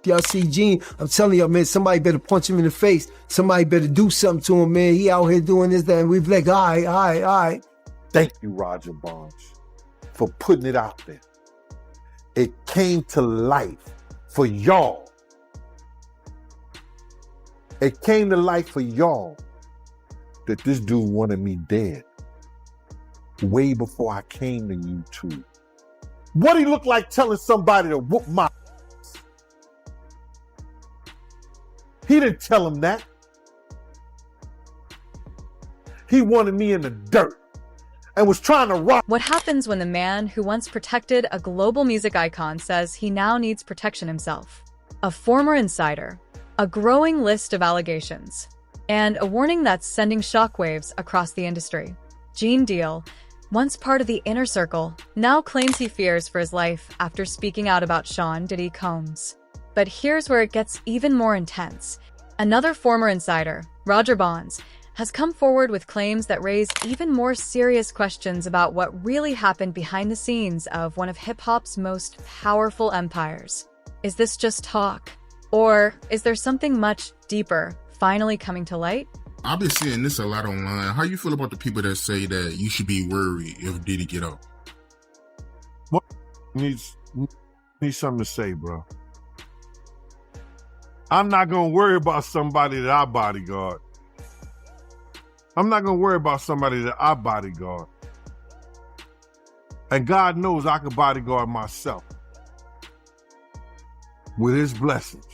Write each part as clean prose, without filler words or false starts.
Y'all see Gene, I'm telling y'all, man, somebody better punch him in the face. Somebody better do something to him, man. He out here doing this, that, and we've like, all right. Thank you, Roger Bonds, for putting it out there. It came to life for y'all. It came to life for y'all that this dude wanted me dead way before I came to YouTube. What he look like telling somebody to whoop my ass? He didn't tell him that. He wanted me in the dirt and was trying to rock. What happens when the man who once protected a global music icon says he now needs protection himself? A former insider, a growing list of allegations, and a warning that's sending shockwaves across the industry. Gene Deal, once part of the inner circle, now claims he fears for his life after speaking out about Sean Diddy Combs. But here's where it gets even more intense. Another former insider, Roger Bonds, has come forward with claims that raise even more serious questions about what really happened behind the scenes of one of hip-hop's most powerful empires. Is this just talk? Or is there something much deeper finally coming to light? I've been seeing this a lot online. How you feel about the people that say that you should be worried if Diddy get out? What needs something to say, bro? I'm not gonna worry about somebody that I bodyguard. I'm not gonna worry about somebody that I bodyguard. And God knows I can bodyguard myself with his blessings.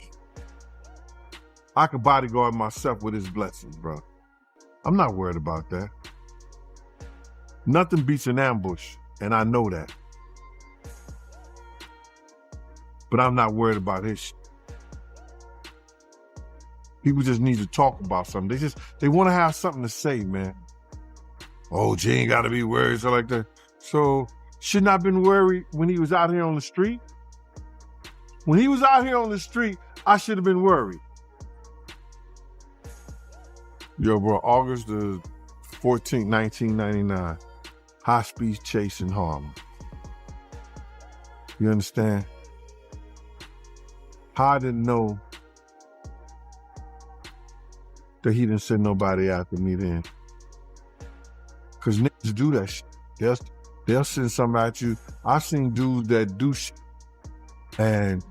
I can bodyguard myself with his blessings, bro. I'm not worried about that. Nothing beats an ambush, and I know that. But I'm not worried about his shit. People just need to talk about something. They want to have something to say, man. Oh, Gene ain't got to be worried, so like that. So, shouldn't I have been worried when he was out here on the street? When he was out here on the street, I should have been worried. Yo, bro, August the 14th, 1999, high-speed chase in Harlem. You understand? I didn't know that he didn't send nobody after me then. Because niggas do that shit. They'll send somebody at you. I've seen dudes that do shit, and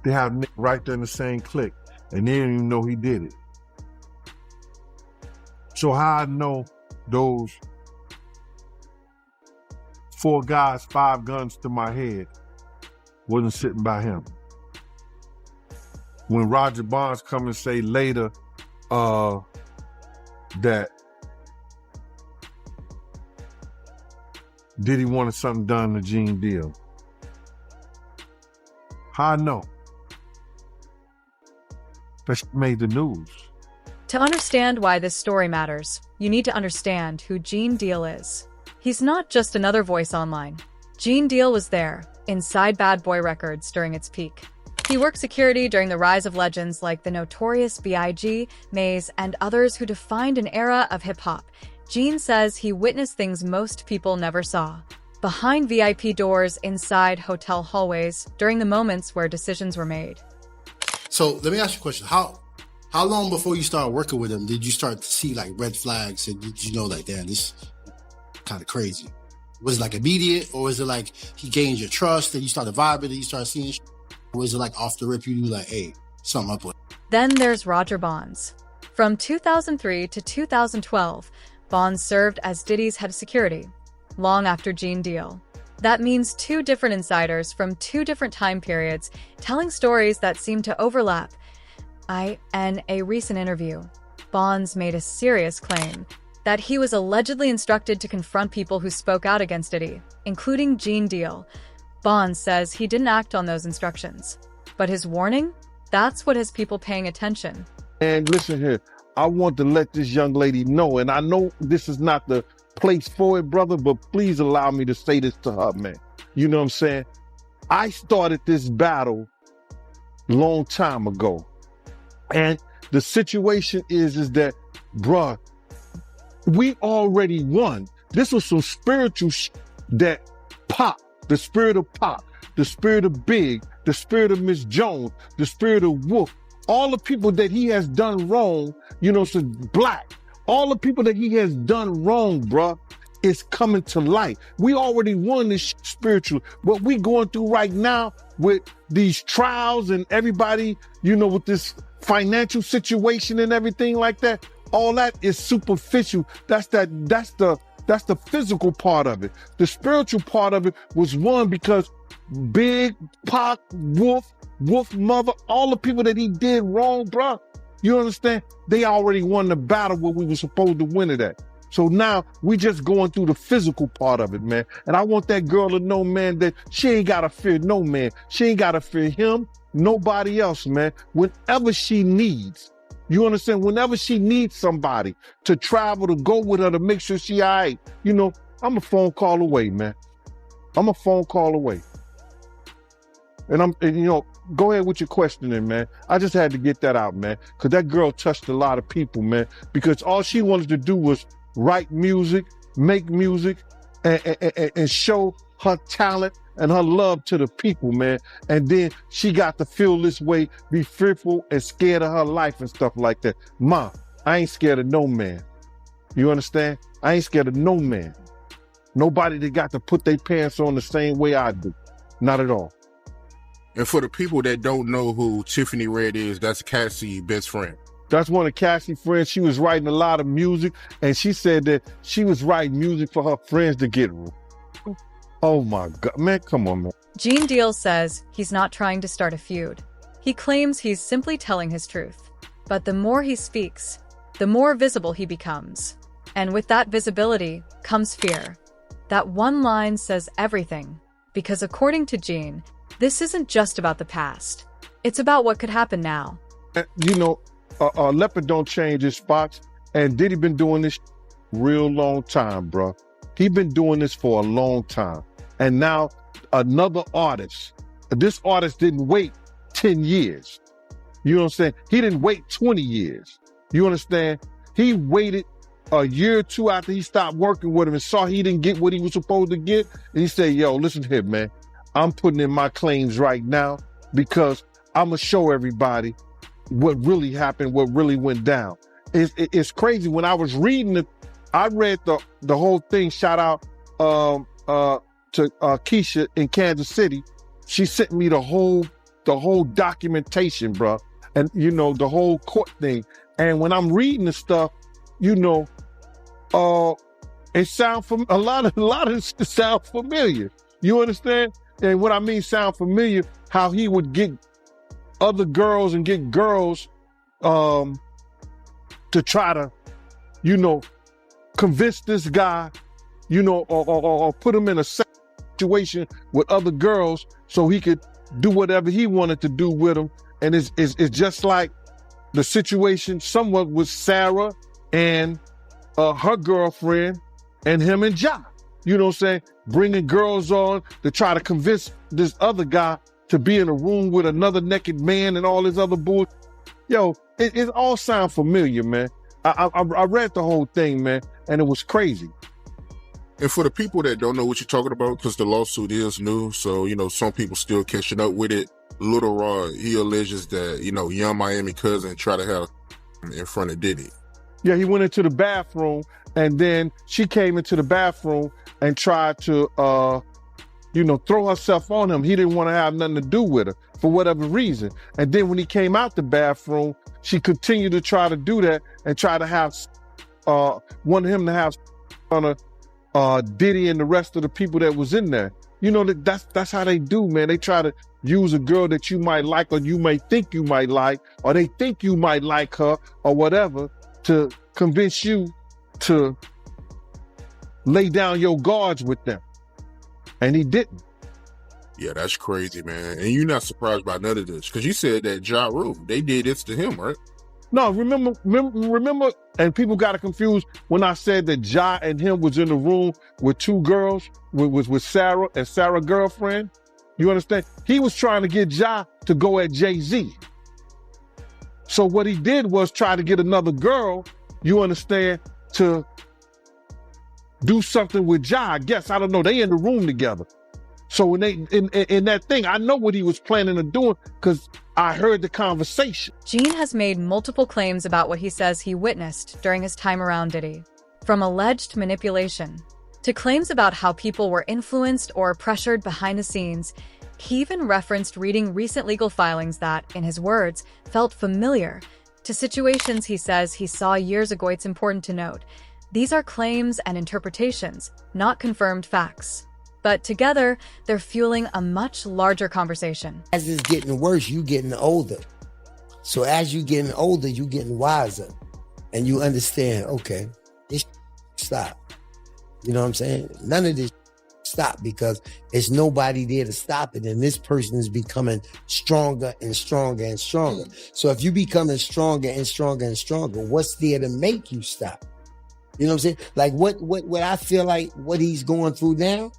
they have Nick right there in the same clique, and they didn't even know he did it. So how I know those 4 guys, 5 guns to my head wasn't sitting by him? When Roger Bonds come and say later that Diddy wanted something done to Gene Deal, how I know? That made the news. To understand why this story matters, you need to understand who Gene Deal is. He's not just another voice online. Gene Deal was there, inside Bad Boy Records during its peak. He worked security during the rise of legends like the notorious B.I.G., Maze, and others who defined an era of hip-hop. Gene says he witnessed things most people never saw. Behind VIP doors, inside hotel hallways, during the moments where decisions were made. So let me ask you a question. How long before you started working with him did you start to see like red flags and did you know like, damn, this kind of crazy? Was it like immediate, or is it like he gained your trust and you started vibing and you started seeing shit? Or was it like off the rip you knew like, hey, something up with it? Then there's Roger Bonds. From 2003 to 2012, Bonds served as Diddy's head of security, long after Gene Deal. That means 2 different insiders from 2 different time periods telling stories that seem to overlap. In a recent interview, Bonds made a serious claim that he was allegedly instructed to confront people who spoke out against Diddy, including Gene Deal. Bonds says he didn't act on those instructions. But his warning? That's what has people paying attention. And listen here, I want to let this young lady know, and I know this is not the place for it, brother, but please allow me to say this to her, man. You know what I'm saying? I started this battle long time ago. And the situation is that, bruh, we already won. This was some spiritual that pop, the spirit of pop. the spirit of Big, the spirit of Miss Jones, the spirit of Wolf, all the people that he has done wrong, so Black, all the people that he has done wrong, bruh, is coming to light. We already won this spiritual. What we going through right now with these trials and everybody, with this financial situation and everything like that, all that is superficial. That's the physical part of it. The spiritual part of it was won because Big, Pac, Wolf Mother, all the people that he did wrong, bruh, you understand? They already won the battle where we were supposed to win it at. So now we just going through the physical part of it, man. And I want that girl to know, man, that she ain't got to fear no man. She ain't got to fear him, nobody else, man. Whenever she needs, you understand? Whenever she needs somebody to travel, to go with her, to make sure she all right, I'm a phone call away, man. I'm a phone call away. And go ahead with your questioning, man. I just had to get that out, man. Because that girl touched a lot of people, man. Because all she wanted to do was write music, make music, and show her talent and her love to the people, man. And then she got to feel this way, be fearful and scared of her life and stuff like that. Ma, I ain't scared of no man. You understand? I ain't scared of no man. Nobody that got to put their pants on the same way I do. Not at all. And for the people that don't know who Tiffany Red is, that's Cassie's best friend. That's one of Cassie's friends. She was writing a lot of music, and she said that she was writing music for her friends to get. Oh my God, man, come on, man. Gene Deal says he's not trying to start a feud. He claims he's simply telling his truth. But the more he speaks, the more visible he becomes. And with that visibility comes fear. That one line says everything. Because according to Gene, this isn't just about the past. It's about what could happen now. Leopard don't change his spots, and Diddy been doing this real long time, bro. He been doing this for a long time. And now another artist, this artist didn't wait 10 years. You know what I'm saying? He didn't wait 20 years. You understand? He waited a year or two after he stopped working with him and saw he didn't get what he was supposed to get. And he said, yo, listen here, man. I'm putting in my claims right now because I'm going to show everybody what really happened, what really went down. It's crazy. When I was reading it, I read the whole thing. Shout out to Keisha in Kansas City. She sent me the whole documentation, bro, and the whole court thing. And when I'm reading the stuff, it sound from a lot of it sound familiar. You understand? And what I mean sound familiar, how he would get other girls and get girls to try to, convince this guy, or put him in a situation with other girls so he could do whatever he wanted to do with them. And it's just like the situation somewhat with Sarah and her girlfriend and him and Ja. You know what I'm saying? Bringing girls on to try to convince this other guy to be in a room with another naked man and all this other bull. Yo, it all sound familiar, man. I read the whole thing, man, and it was crazy. And for the people that don't know what you're talking about, because the lawsuit is new, so, some people still catching up with it. Little Rod, he alleges that, Young Miami cousin tried to have in front of Diddy. Yeah, he went into the bathroom, and then she came into the bathroom and tried to, throw herself on him. He didn't want to have nothing to do with her for whatever reason. And then when he came out the bathroom, she continued to try to do that and try to have, wanted him to have on Diddy and the rest of the people that was in there. That's how they do, man. They try to use a girl that you might like, or you may think you might like, or they think you might like her or whatever, to convince you to lay down your guards with them. And he didn't. Yeah, that's crazy, man. And you're not surprised by none of this, because you said that Ja Rule, they did this to him, right? No, remember, and people got it confused when I said that Ja and him was in the room with two girls, with Sarah and Sarah's girlfriend. You understand? He was trying to get Ja to go at Jay-Z. So what he did was try to get another girl, you understand, to do something with Ja. I guess, I don't know, they in the room together. So in that thing, I know what he was planning on doing because I heard the conversation. Gene has made multiple claims about what he says he witnessed during his time around Diddy, from alleged manipulation to claims about how people were influenced or pressured behind the scenes. He even referenced reading recent legal filings that, in his words, felt familiar to situations he says he saw years ago. It's important to note, these are claims and interpretations, not confirmed facts. But together, they're fueling a much larger conversation. As it's getting worse, you getting older. So as you getting older, you getting wiser. And you understand, okay, this stop. You know what I'm saying? None of this stop because there's nobody there to stop it. And this person is becoming stronger and stronger and stronger. So if you becoming stronger and stronger and stronger, what's there to make you stop? You know what I'm saying? Like what I feel like what he's going through now,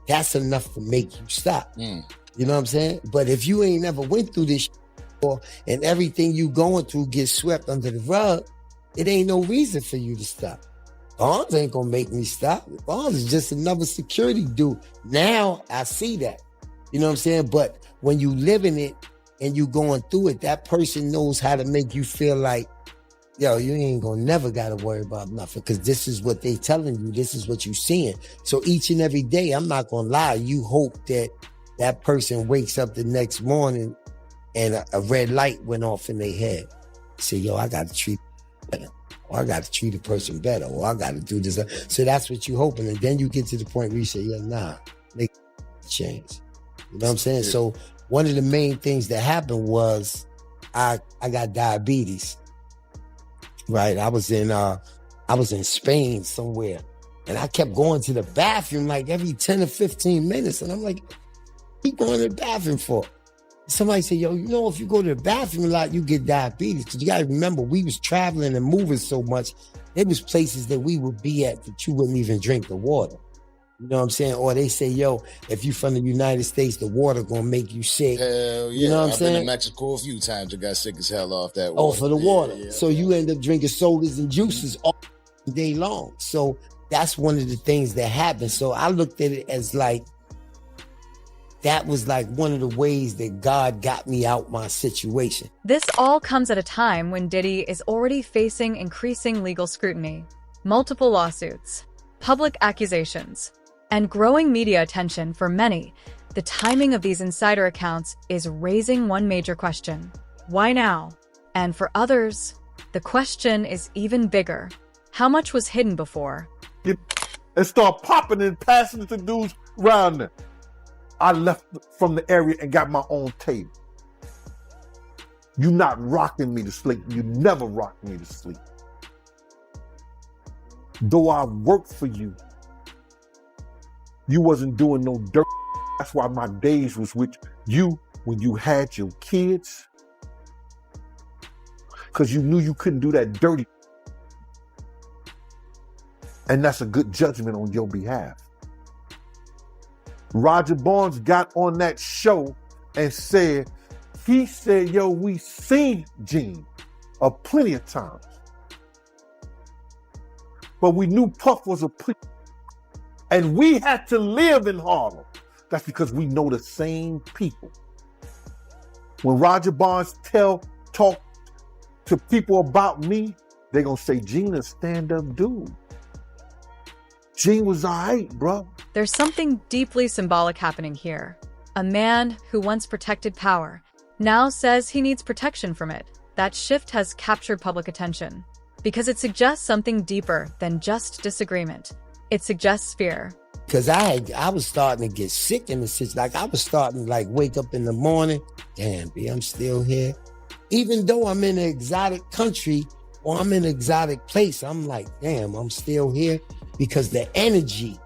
that's enough to make you stop. You know what I'm saying? But if you ain't never went through this before and everything you going through gets swept under the rug, it ain't no reason for you to stop. Bonds ain't gonna make me stop. Bonds is just another security dude. Now I see that. You know what I'm saying? But when you live in it and you going through it, that person knows how to make you feel like, yo, you ain't gonna never gotta worry about nothing because this is what they telling you. This is what you seeing. So each and every day, I'm not gonna lie, you hope that that person wakes up the next morning and a red light went off in their head. Say, yo, I gotta treat better. Or I gotta treat a person better. Or I gotta do this. So that's what you hoping. And then you get to the point where you say, yeah, nah, make a change. You know what I'm saying? So one of the main things that happened was I got diabetes. Right, I was in Spain somewhere, and I kept going to the bathroom like every 10 or 15 minutes, and I'm like, keep going to the bathroom for? Somebody said, yo, you know, if you go to the bathroom a lot, you get diabetes. Because you got to remember, we was traveling and moving so much, there was places that we would be at that you wouldn't even drink the water. You know what I'm saying? Or they say, yo, if you from the United States, the water gonna make you sick. Hell yeah. You know what I'm I've saying? been to Mexico a few times and got sick as hell off that water. Oh, for the water. Yeah, So you end up drinking sodas and juices all day long. So that's one of the things that happened. So I looked at it as like, that was like one of the ways that God got me out my situation. This all comes at a time when Diddy is already facing increasing legal scrutiny, multiple lawsuits, public accusations, and growing media attention. For many, the timing of these insider accounts is raising one major question: why now? And for others, the question is even bigger: how much was hidden before? And start popping and passing it to dudes around them. I left from the area and got my own table. You not rocking me to sleep. You never rocked me to sleep. Though I worked for you, you wasn't doing no dirt. That's why my days was with you when you had your kids. Because you knew you couldn't do that dirty. And that's a good judgment on your behalf. Roger Barnes got on that show and said, yo, we seen Gene plenty of times. But we knew Puff was a and we had to live in Harlem. That's because we know the same people. When Roger Barnes talk to people about me, they're gonna say Gene a stand-up dude. Gene was all right, bro. There's something deeply symbolic happening here. A man who once protected power now says he needs protection from it. That shift has captured public attention because it suggests something deeper than just disagreement. It suggests fear. Because I was starting to get sick in the situation. Like I was starting to like wake up in the morning, damn, B, I'm still here. Even though I'm in an exotic country or I'm in an exotic place, I'm like, damn, I'm still here. Because the energy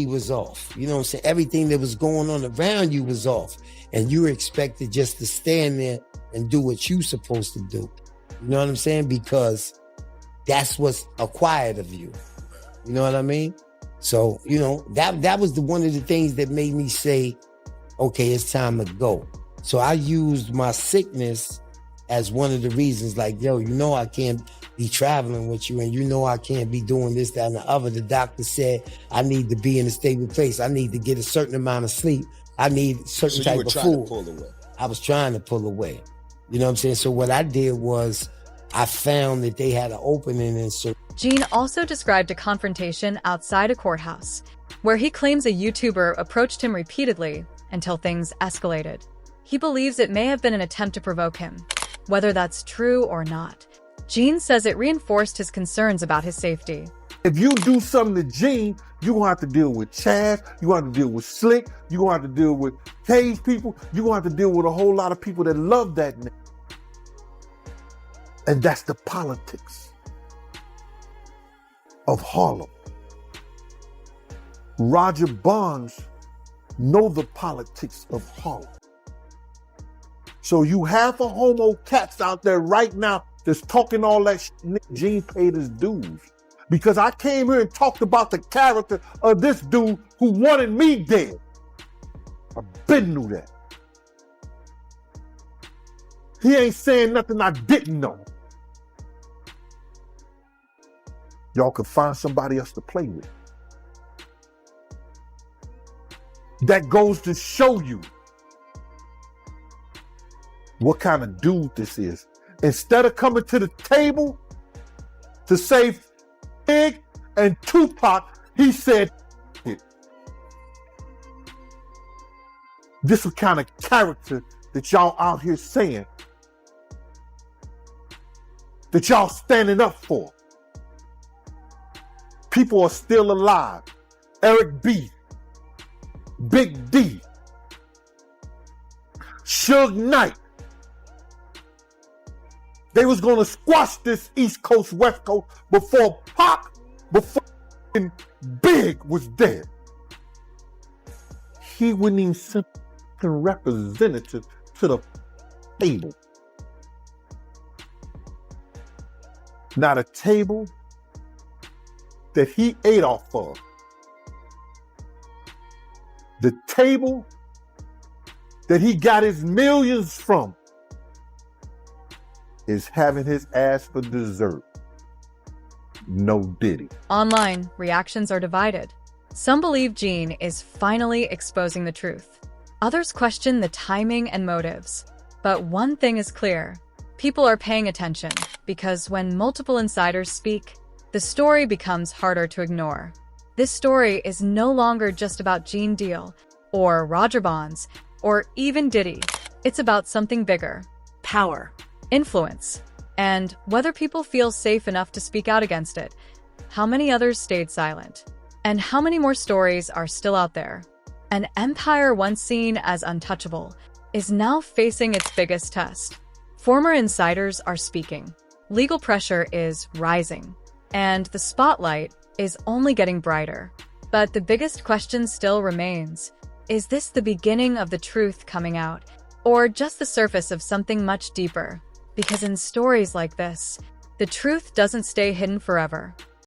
was off. You know what I'm saying? Everything that was going on around you was off. And you were expected just to stand there and do what you supposed to do. You know what I'm saying? Because that's what's acquired of you. You know what I mean? So, you know, that was one of the things that made me say, okay, it's time to go. So I used my sickness as one of the reasons, like, yo, you know, I can't be traveling with you, and you know I can't be doing this, that, and the other. The doctor said I need to be in a stable place. I need to get a certain amount of sleep. I need certain So you type were of trying to food. pull away. I was trying to pull away. You know what I'm saying? So what I did was I found that they had an opening in certain. Gene also described a confrontation outside a courthouse, where he claims a YouTuber approached him repeatedly until things escalated. He believes it may have been an attempt to provoke him. Whether that's true or not, Gene says it reinforced his concerns about his safety. If you do something to Gene, you're going to have to deal with Chaz, you're going to have to deal with Slick, you're going to have to deal with Cage people, you're going to have to deal with a whole lot of people that love that name. And that's the politics of Harlem. Roger Bonds know the politics of Harlem. So you have a homo cats out there right now that's talking all that shit. Gene paid his dues. Because I came here and talked about the character of this dude who wanted me dead. I been knew that. He ain't saying nothing I didn't know. Y'all could find somebody else to play with. That goes to show you what kind of dude this is. Instead of coming to the table to save Big and Tupac, he said, this is the kind of character that y'all out here saying, that y'all standing up for. People are still alive. Eric B, Big D, Suge Knight. They was gonna squash this East Coast, West Coast before Pac, before Big was dead. He wouldn't even send a representative to the table. Not a table that he ate off of. The table that he got his millions from is having his ass for dessert. No Diddy. Online, reactions are divided. Some believe Gene is finally exposing the truth. Others question the timing and motives. But one thing is clear. People are paying attention because when multiple insiders speak, the story becomes harder to ignore. This story is no longer just about Gene Deal, or Roger Bonds, or even Diddy. It's about something bigger: power, influence, and whether people feel safe enough to speak out against it. How many others stayed silent? And how many more stories are still out there? An empire once seen as untouchable is now facing its biggest test. Former insiders are speaking. Legal pressure is rising. And the spotlight is only getting brighter. But the biggest question still remains. Is this the beginning of the truth coming out, or just the surface of something much deeper? Because in stories like this, the truth doesn't stay hidden forever.